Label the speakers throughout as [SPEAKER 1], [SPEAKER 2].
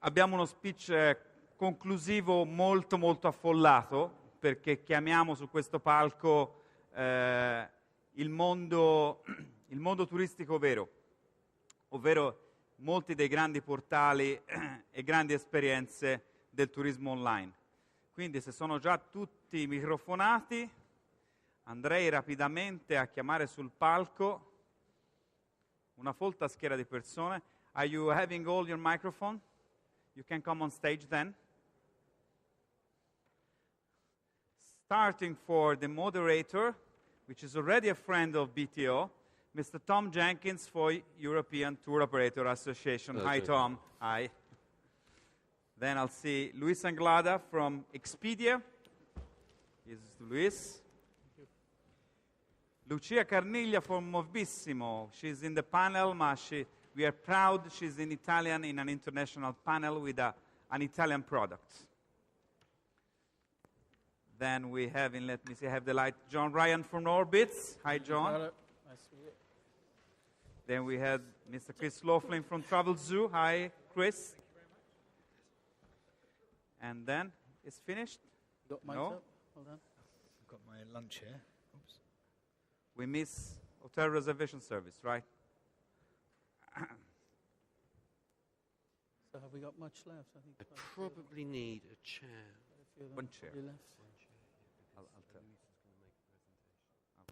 [SPEAKER 1] Abbiamo uno speech conclusivo molto molto affollato, perché chiamiamo su questo palco il mondo turistico vero, ovvero molti dei grandi portali e grandi esperienze del turismo online. Quindi se sono già tutti microfonati, andrei rapidamente a chiamare sul palco una folta schiera di persone. Are you having all your microphone? You can come on stage then. Starting for the moderator, which is already a friend of BTO, Mr. Tom Jenkins for European Tour Operator Association.
[SPEAKER 2] Hello,
[SPEAKER 1] Hi, Tom. Hi. Then I'll see Luis Anglada from Expedia. This is Luis. Lucia Carniglia from Mobissimo. She's in the panel, we are proud she's in Italian in an international panel with an Italian product. Then we have, let me see, I have the light, John Ryan from Orbitz. Hi, John.
[SPEAKER 3] Nice to meet you.
[SPEAKER 1] Then we had Mr. Chris Loughlin from TravelZoo. Hi, Chris.
[SPEAKER 3] Thank you very much.
[SPEAKER 1] And then, it's finished?
[SPEAKER 3] You got mics
[SPEAKER 1] No?
[SPEAKER 3] up? Hold on.
[SPEAKER 4] I've got my lunch here. Oops.
[SPEAKER 1] We miss hotel reservation service, right?
[SPEAKER 3] So have we got much left? I think
[SPEAKER 2] I
[SPEAKER 3] quite a few-
[SPEAKER 2] probably need a chair.
[SPEAKER 3] quite a few of them
[SPEAKER 1] One chair.
[SPEAKER 3] probably left.
[SPEAKER 1] I'll tell you. All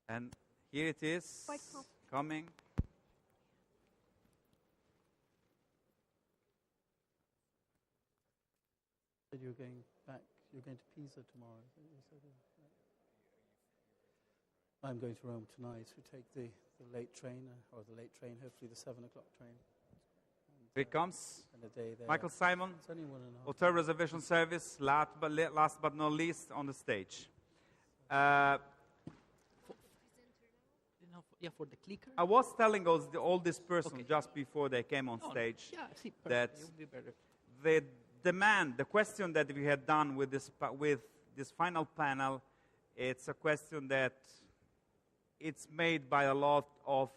[SPEAKER 1] right. And here it is,
[SPEAKER 5] Quite cool.
[SPEAKER 1] coming.
[SPEAKER 3] Said you were going back. You're going to Pisa tomorrow. Is that what you said? I'm going to Rome tonight. We take the late train, hopefully the 7 o'clock train. And,
[SPEAKER 1] Here it comes.
[SPEAKER 3] And a day there.
[SPEAKER 1] Michael Simon,
[SPEAKER 3] It's only 1.5
[SPEAKER 1] hotel reservation service, last but not least, on the stage.
[SPEAKER 6] Yeah, for the clicker.
[SPEAKER 1] I was telling all these persons just before they came on stage
[SPEAKER 6] Yeah, see,
[SPEAKER 1] that
[SPEAKER 6] perfect. It would be better.
[SPEAKER 1] the demand, the question that we had done with this final panel, it's a question that it's made by a lot of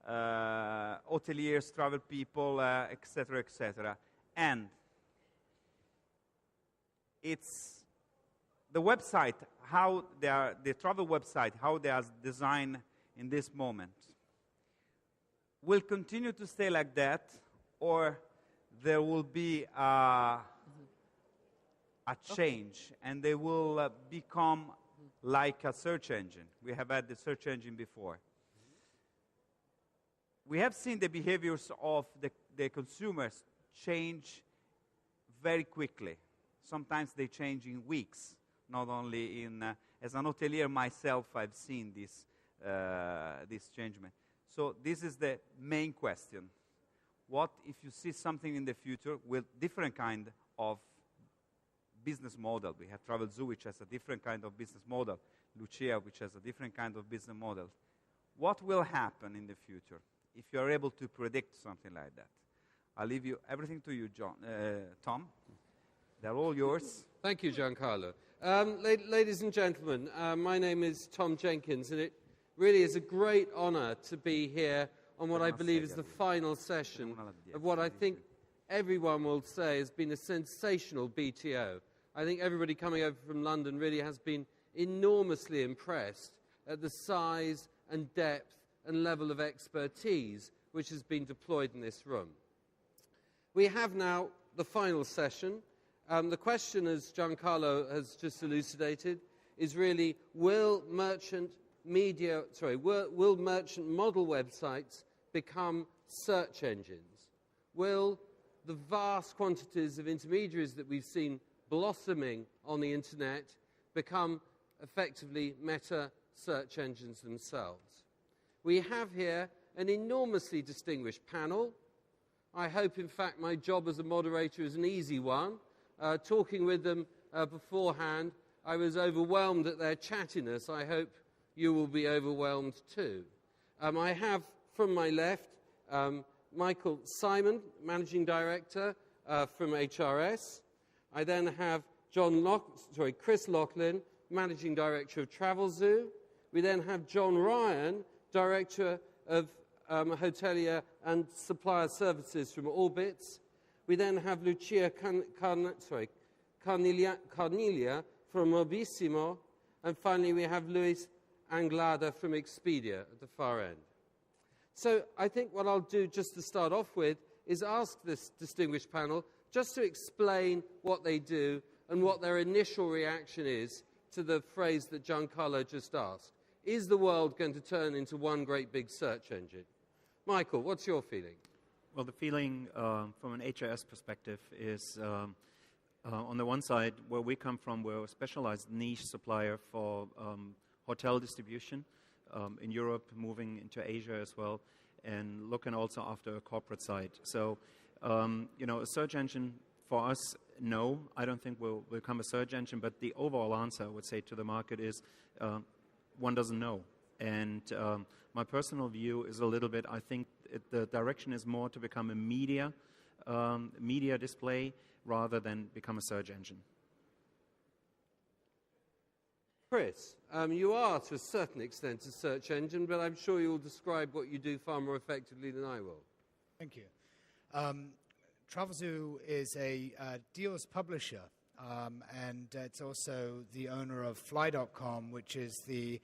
[SPEAKER 1] hoteliers, travel people, etc., etc. And it's the website, how they are, the travel website, how they are designed in this moment, will continue to stay like that, or there will be a change, and they will become like a search engine. We have had the search engine before. We have seen the behaviors of the consumers change very quickly. Sometimes they change in weeks, not only in, as an hotelier myself, I've seen this changement. So this is the main question. What if you see something in the future with different kind of business model? We have TravelZoo, which has a different kind of business model. Lucia, which has a different kind of business model. What will happen in the future if you are able to predict something like that? I'll leave everything to you, Tom. They're all yours.
[SPEAKER 2] Thank you, Giancarlo. Ladies and gentlemen, my name is Tom Jenkins, and it really is a great honor to be here on what I believe is the final session of what I think everyone will say has been a sensational BTO. I think everybody coming over from London really has been enormously impressed at the size and depth and level of expertise which has been deployed in this room. We have now the final session. The question, as Giancarlo has just elucidated, is really, will merchant model websites become search engines? Will the vast quantities of intermediaries that we've seen blossoming on the internet become effectively meta search engines themselves? We have here an enormously distinguished panel. I hope, in fact, my job as a moderator is an easy one. Talking with them beforehand, I was overwhelmed at their chattiness. I hope you will be overwhelmed too. I have, from my left, Michael Simon, Managing Director from HRS. I then have Chris Loughlin, Managing Director of TravelZoo. We then have John Ryan, Director of hotelier and supplier services from Orbitz. We then have Lucia Carniglia from Mobissimo. And finally, we have Luis Anglada from Expedia at the far end. So I think what I'll do just to start off with is ask this distinguished panel just to explain what they do and what their initial reaction is to the phrase that Giancarlo just asked. Is the world going to turn into one great big search engine? Michael, what's your feeling?
[SPEAKER 5] Well, the feeling from an HRS perspective is, on the one side, where we come from, we're a specialized niche supplier for hotel distribution in Europe, moving into Asia as well, and looking also after a corporate side. So, a search engine for us, no, I don't think we'll become a search engine, but the overall answer, I would say, to the market is one doesn't know. And my personal view is a little bit, I think the direction is more to become a media display rather than become a search engine.
[SPEAKER 2] Chris, you are to a certain extent a search engine, but I'm sure you'll describe what you do far more effectively than I will.
[SPEAKER 4] Thank you. TravelZoo is a deals publisher, and it's also the owner of Fly.com, which is the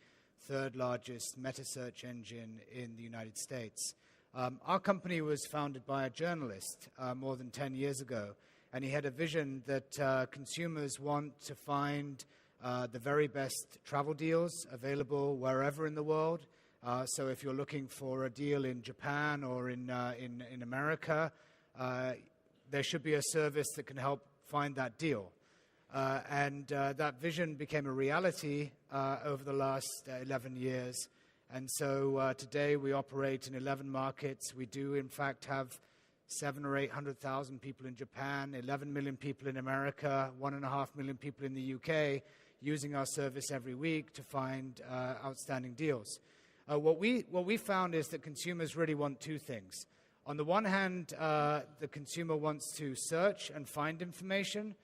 [SPEAKER 4] third largest meta search engine in the United States. Our company was founded by a journalist more than 10 years ago, and he had a vision that consumers want to find the very best travel deals available wherever in the world. So if you're looking for a deal in Japan or in America, there should be a service that can help find that deal. And that vision became a reality over the last 11 years. And so today we operate in 11 markets. We do, in fact, have 700,000 or 800,000 people in Japan, 11 million people in America, 1.5 million people in the UK using our service every week to find outstanding deals. What we found is that consumers really want two things. On the one hand, the consumer wants to search and find information.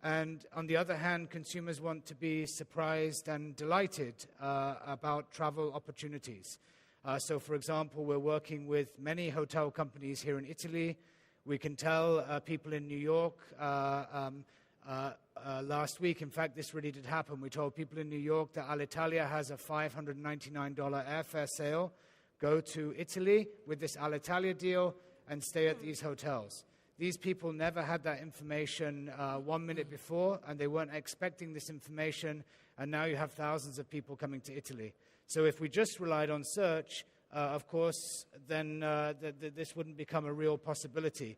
[SPEAKER 4] And on the other hand, consumers want to be surprised and delighted about travel opportunities. So, for example, we're working with many hotel companies here in Italy. We can tell people in New York last week, in fact, this really did happen. We told people in New York that Alitalia has a $599 airfare sale. Go to Italy with this Alitalia deal and stay at these hotels. These people never had that information 1 minute before, and they weren't expecting this information, and now you have thousands of people coming to Italy. So if we just relied on search, of course, then this wouldn't become a real possibility.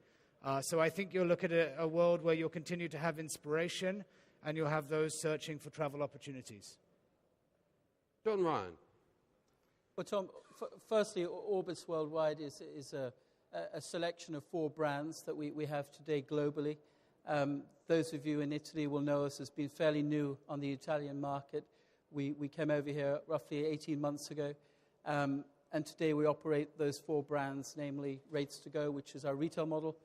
[SPEAKER 4] So I think you'll look at a world where you'll continue to have inspiration, and you'll have those searching for travel opportunities.
[SPEAKER 2] John Ryan.
[SPEAKER 3] Well, Tom, firstly, Orbitz Worldwide is a selection of 4 brands that we have today globally. Those of you in Italy will know us as being fairly new on the Italian market. We came over here roughly 18 months ago, and today we operate those 4 brands, namely Rates to Go, which is our retail model,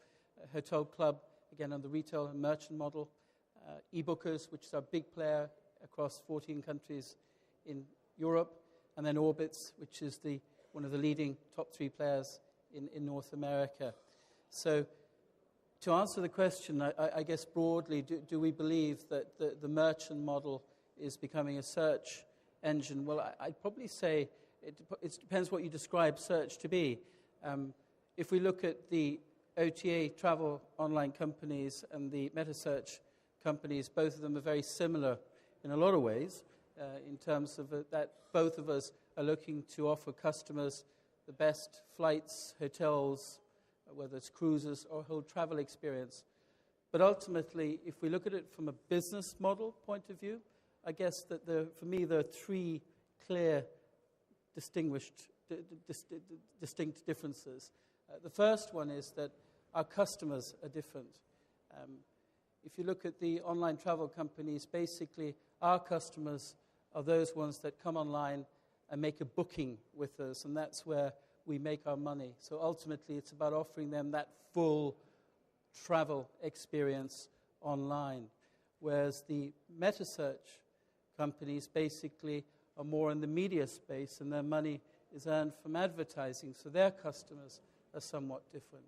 [SPEAKER 3] Hotel Club, again on the retail and merchant model, eBookers, which is our big player across 14 countries in Europe, and then Orbitz, which is one of the leading top 3 players in North America. So to answer the question, I guess broadly, do we believe that the merchant model is becoming a search engine? Well, I'd probably say it depends what you describe search to be. If we look at the OTA travel online companies and the meta search companies, both of them are very similar in a lot of ways, in terms of that both of us are looking to offer customers the best flights, hotels, whether it's cruises or whole travel experience. But ultimately, if we look at it from a business model point of view, I guess that for me there are 3 clear, distinct differences. The first one is that our customers are different. If you look at the online travel companies, basically our customers are those ones that come online and make a booking with us, and that's where we make our money. So ultimately, it's about offering them that full travel experience online, whereas the meta search companies basically are more in the media space, and their money is earned from advertising, so their customers are somewhat different.